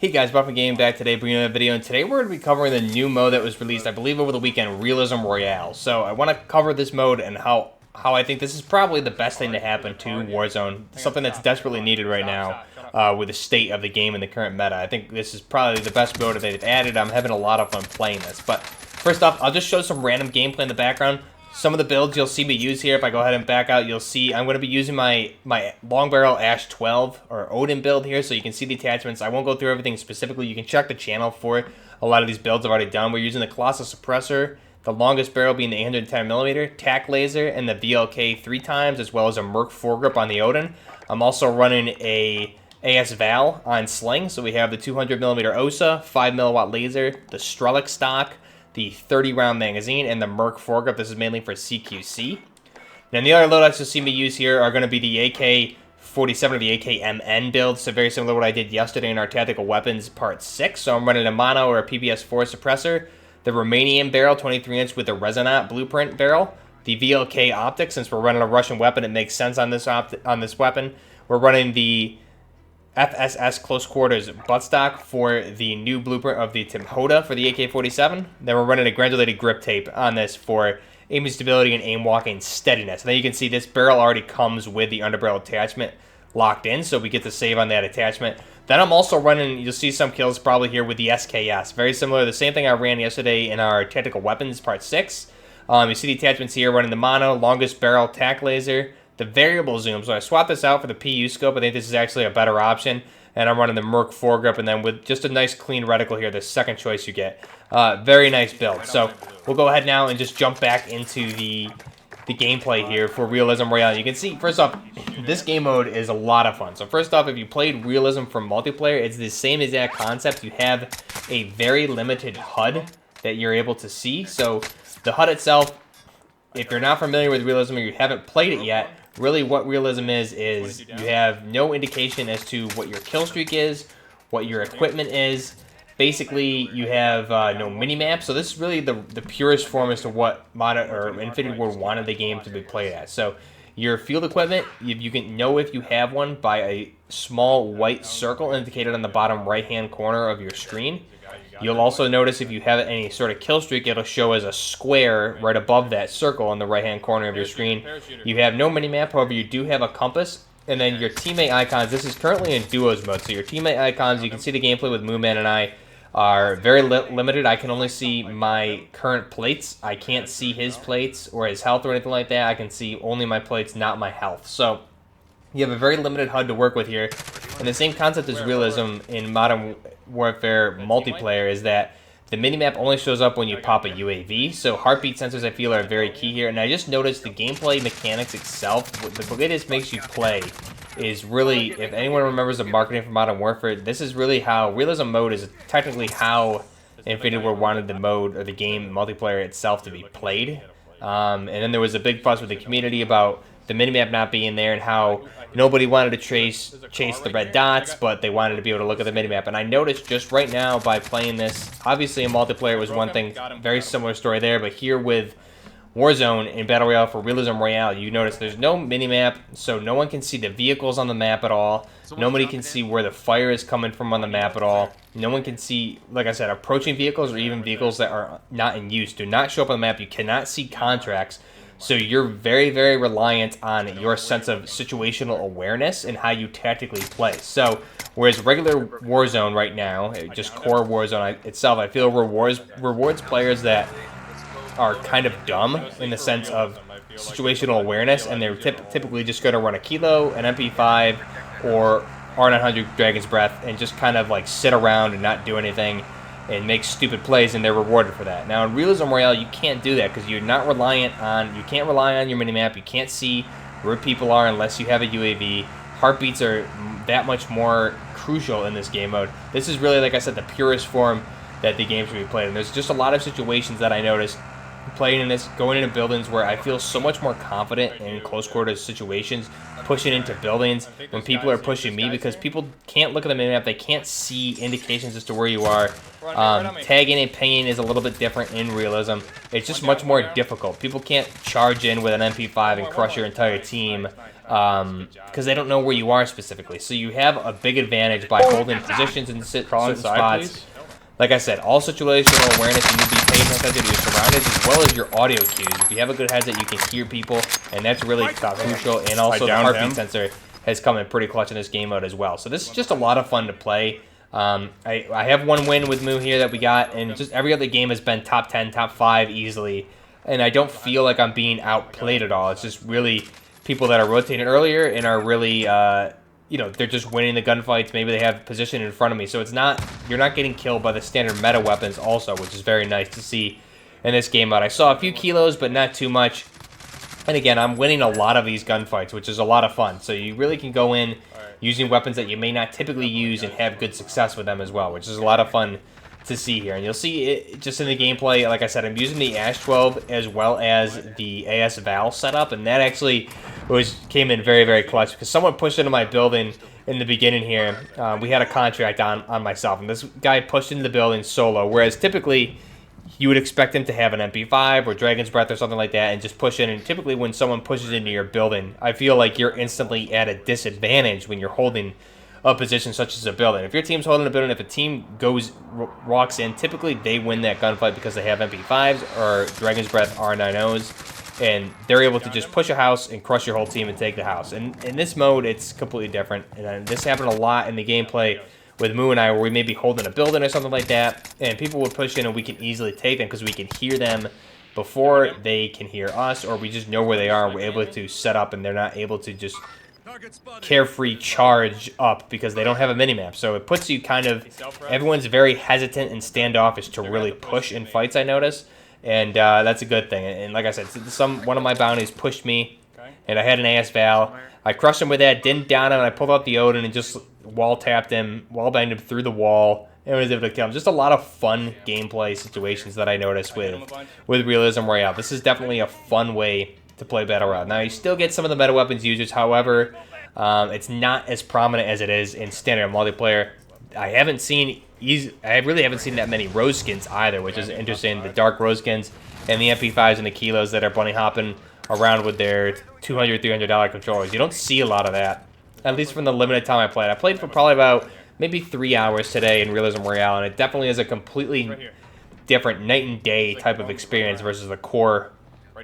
Hey guys, Buffett Game back today, bringing you a video, and today we're going to be covering the new mode that was released, I believe, over the weekend, Realism Royale. So I want to cover this mode and how I think this is probably the best thing to happen to Warzone, something that's desperately needed right now with the state of the game and the current meta. I think this is probably the best mode that they've added. I'm having a lot of fun playing this. But first off, I'll just show some random gameplay in the background. Some of the builds you'll see me use here, if I go ahead and back out, you'll see I'm going to be using my long barrel Ash 12 or Odin build here, so you can see the attachments. I won't go through everything specifically. You can check the channel for a lot of these builds I've already done. We're using the Colossal Suppressor, the longest barrel being the 810mm, tac laser, and the VLK 3 times, as well as a Merc foregrip on the Odin. I'm also running a AS Val on Sling, so we have the 200mm OSA, 5mW laser, the Strelix stock, the 30-round magazine, and the Merc foregrip. This is mainly for CQC. Now, the other loadouts you'll see me use here are going to be the AK-47 or the AK-MN build, so very similar to what I did yesterday in our Tactical Weapons Part 6. So I'm running a mono or a PBS-4 suppressor, the Romanian barrel, 23-inch with the Resonant blueprint barrel, the VLK optic. Since we're running a Russian weapon, it makes sense on this weapon. We're running the FSS close quarters buttstock for the new blueprint of the Timhoda for the AK-47. Then we're running a granulated grip tape on this for aiming stability and aim walking steadiness. And then you can see this barrel already comes with the underbarrel attachment locked in, so we get to save on that attachment. Then I'm also running, you'll see some kills probably here with the SKS. Very similar, the same thing I ran yesterday in our Tactical Weapons Part 6. You see the attachments here, running the mono, longest barrel tac laser, the variable zoom. So I swapped this out for the PU scope. I think this is actually a better option. And I'm running the Merc foregrip, and then with just a nice clean reticle here, the second choice you get. Very nice build. So we'll go ahead now and just jump back into the gameplay here for Realism Royale. You can see, first off, this game mode is a lot of fun. So first off, if you played Realism for multiplayer, it's the same exact concept. You have a very limited HUD that you're able to see. So the HUD itself, if you're not familiar with Realism or you haven't played it yet, really what Realism is you have no indication as to what your kill streak is, what your equipment is. Basically, you have no minimap. So this is really the purest form as to what Infinity Ward wanted the game to be played as. So your field equipment, you can know if you have one by a small white circle indicated on the bottom right-hand corner of your screen. You'll also notice if you have any sort of kill streak, it'll show as a square right above that circle on the right-hand corner of your screen. You have no minimap, however, you do have a compass. And then your teammate icons, this is currently in duos mode, so your teammate icons, you can see the gameplay with Moonman and I, are very limited. I can only see my current plates. I can't see his plates or his health or anything like that. I can see only my plates, not my health. So you have a very limited HUD to work with here. And the same concept as Realism in Modern Warfare multiplayer is that the minimap only shows up when you pop a UAV. So heartbeat sensors, I feel, are very key here. And I just noticed the gameplay mechanics itself, the way this makes you play is really, if anyone remembers the marketing for Modern Warfare, this is really how Realism mode is technically how Infinity Ward wanted the mode or the game multiplayer itself to be played. And then there was a big fuss with the community about the minimap not being there and how nobody wanted to chase the red dots, but they wanted to be able to look at the minimap. And I noticed just right now by playing this, obviously in multiplayer was one thing, very similar story there, but here with Warzone in Battle Royale for Realism Royale, you notice there's no minimap, so no one can see the vehicles on the map at all. Nobody can see where the fire is coming from on the map at all. No one can see, like I said, approaching vehicles or even vehicles that are not in use do not show up on the map. You cannot see contracts. So you're very, very reliant on your sense of situational awareness and how you tactically play. So whereas regular Warzone right now, just core Warzone itself, I feel rewards players that are kind of dumb in the sense of situational awareness, and they're typically just going to run a Kilo, an MP5, or R900 Dragon's Breath, and just kind of like sit around and not do anything and make stupid plays, and they're rewarded for that. Now in Realism Royale, you can't do that because you're not reliant on, you can't rely on your minimap. You can't see where people are unless you have a UAV. Heartbeats are that much more crucial in this game mode. This is really, like I said, the purest form that the game should be played. And there's just a lot of situations that I noticed playing in this, going into buildings where I feel so much more confident in close quarters situations, pushing into buildings when people are pushing me, because people can't look at the minimap, they can't see indications as to where you are. Tagging and pinging is a little bit different in Realism. It's just much more difficult. People can't charge in with an MP5 and crush your entire team because they don't know where you are specifically. So you have a big advantage by holding positions in certain spots. Like I said, all situational awareness, you need to be paying attention to your surroundings as well as your audio cues. If you have a good headset, you can hear people, and that's really crucial. And also the heartbeat sensor has come in pretty clutch in this game mode as well. So this is just a lot of fun to play. I have one win with Moo here that we got, and just every other game has been top 10, top 5 easily. And I don't feel like I'm being outplayed at all. It's just really people that are rotating earlier and are really... you know, they're just winning the gunfights. Maybe they have position in front of me. So it's not, you're not getting killed by the standard meta weapons also, which is very nice to see in this game mode. I saw a few kilos, but not too much. And again, I'm winning a lot of these gunfights, which is a lot of fun. So you really can go in using weapons that you may not typically use and have good success with them as well, which is a lot of fun to see here. And you'll see it just in the gameplay. Like I said, I'm using the Ash 12 as well as the AS Val setup, and that actually came in very, very clutch because someone pushed into my building in the beginning here. We had a contract on myself, and this guy pushed into the building solo, whereas typically you would expect him to have an MP5 or Dragon's Breath or something like that and just push in. And typically when someone pushes into your building, I feel like you're instantly at a disadvantage when you're holding a position such as a building. If your team's holding a building, if a team walks in, typically they win that gunfight because they have MP5s or Dragon's Breath R90s, and they're able to just push a house and crush your whole team and take the house. And in this mode, it's completely different. And this happened a lot in the gameplay with Moo and I, where we may be holding a building or something like that, and people would push in and we can easily take them because we can hear them before they can hear us, or we just know where they are and we're able to set up, and they're not able to just carefree charge up because they don't have a minimap. So it puts you kind of, everyone's very hesitant and standoffish to really push in fights, I notice, and that's a good thing. And like I said, one of my bounties pushed me, and I had an AS Val. I crushed him with that, didn't down him, and I pulled out the Odin and just wall-tapped him, wall-banged him through the wall, and was able to kill him. Just a lot of fun gameplay situations that I noticed with Realism Royale. This is definitely a fun way to play Battle Royale. Now, you still get some of the meta weapons users, however, it's not as prominent as it is in standard multiplayer. I really haven't seen that many rose skins either, which is interesting. The dark rose skins and the MP5s and the kilos that are bunny hopping around with their $200, $300 controllers. You don't see a lot of that, at least from the limited time I played. I played for probably about maybe 3 hours today in Realism Royale, and it definitely is a completely different night and day type of experience versus the core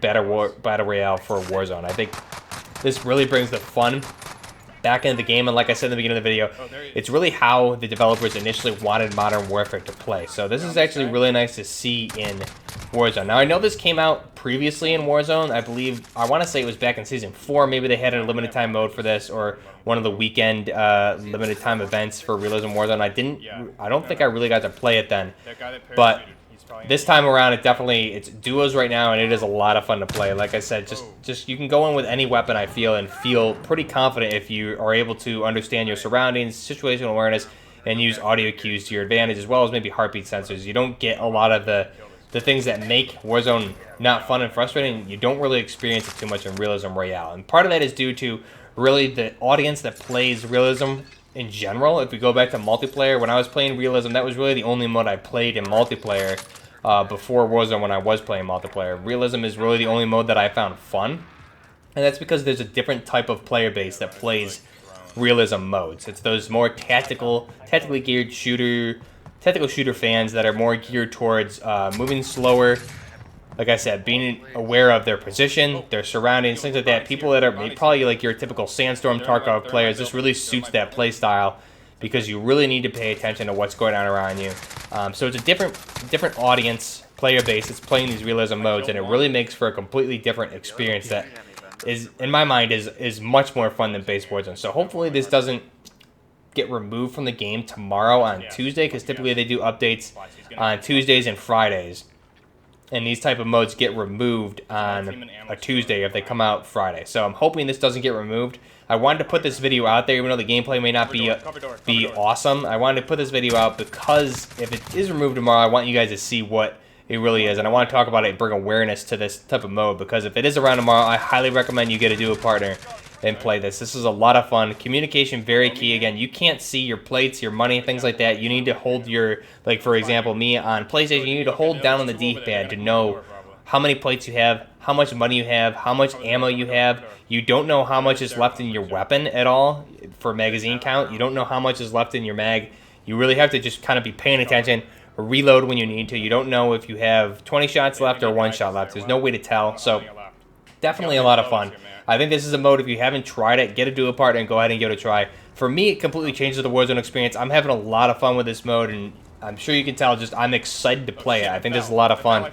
Battle Royale for Warzone. I think this really brings the fun back into the game, and like I said in the beginning of the video, it's really how the developers initially wanted Modern Warfare to play. So this is actually really nice to see in Warzone. Now, I know this came out previously in Warzone. I want to say it was back in Season 4. Maybe they had a limited time mode for this, or one of the weekend limited time events for Realism Warzone. I don't think I really got to play it then, but this time around, it's duos right now, and it is a lot of fun to play. Like I said, just you can go in with any weapon, I feel, and feel pretty confident if you are able to understand your surroundings, situational awareness, and use audio cues to your advantage, as well as maybe heartbeat sensors. You don't get a lot of the things that make Warzone not fun and frustrating. You don't really experience it too much in Realism Royale, and part of that is due to really the audience that plays Realism in general. If we go back to multiplayer, when I was playing Realism, that was really the only mode I played in multiplayer before Warzone when I was playing multiplayer. Realism is really the only mode that I found fun, and that's because there's a different type of player base that plays Realism modes. It's those more tactically geared tactical shooter fans that are more geared towards moving slower. Like I said, being aware of their position, their surroundings, things like that. People that are probably like your typical Sandstorm Tarkov players, this really suits that play style because you really need to pay attention to what's going on around you. So it's a different audience, player base that's playing these Realism modes, and it really makes for a completely different experience that is, in my mind, is much more fun than base Warzone. So hopefully this doesn't get removed from the game tomorrow on Tuesday, because typically they do updates on Tuesdays and Fridays. And these type of modes get removed on a Tuesday if they come out Friday. So I'm hoping this doesn't get removed. I wanted to put this video out there, even though the gameplay may not be awesome. I wanted to put this video out because if it is removed tomorrow, I want you guys to see what It really is, and I want to talk about it and bring awareness to this type of mode, because if it is around tomorrow, I highly recommend you get a duo partner and play this. This is a lot of fun. Communication, very key. Again, you can't see your plates, your money, things like that. You need to hold your, like for example, me on PlayStation, you need to hold down on the D-pad to know how many plates you have, how much money you have, how much ammo you have. You don't know how much is left in your weapon at all for magazine count. You don't know how much is left in your mag. You really have to just kind of be paying attention, reload when you need to. You don't know if you have 20 shots left or 1 shot left. There's no way to tell. So definitely a lot of fun. I think this is a mode, if you haven't tried it, get a duo partner and go ahead and give it a try. For me, it completely changes the Warzone experience. I'm having a lot of fun with this mode, and I'm sure you can tell just I'm excited to play it. I think this is a lot of fun.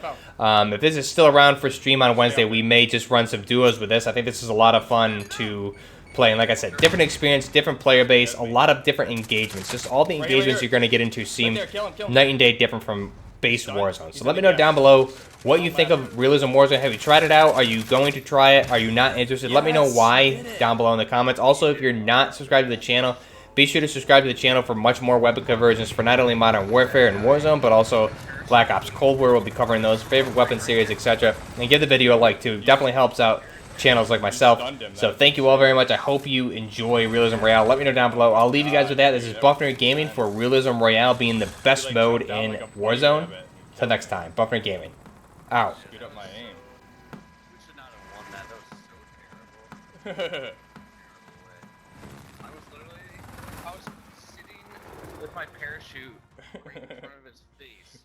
If this is still around for stream on Wednesday, we may just run some duos with this. I think this is a lot of fun to play. And like I said, different experience, different player base, a lot of different engagements. Just all the engagements you're going to get into seem night and day different from base Warzone. So let me know down below what you think of Realism Warzone. Have you tried it out? Are you going to try it? Are you not interested? Let me know why down below in the comments. Also, if you're not subscribed to the channel, be sure to subscribe to the channel for much more weapon conversions for not only Modern Warfare and Warzone, but also Black Ops Cold War. We'll be covering those, favorite weapon series, etc. And give the video a like too. Definitely helps out channels like myself. So thank you all very much. I hope you enjoy Realism Royale. Let me know down below. I'll leave you guys with that. This is Buffner Gaming for Realism Royale being the best mode in Warzone. Till next time, Buffner Gaming. Out. Screwed up my aim. We should not have won that. That was so terrible. I was sitting with my parachute right in front of his face.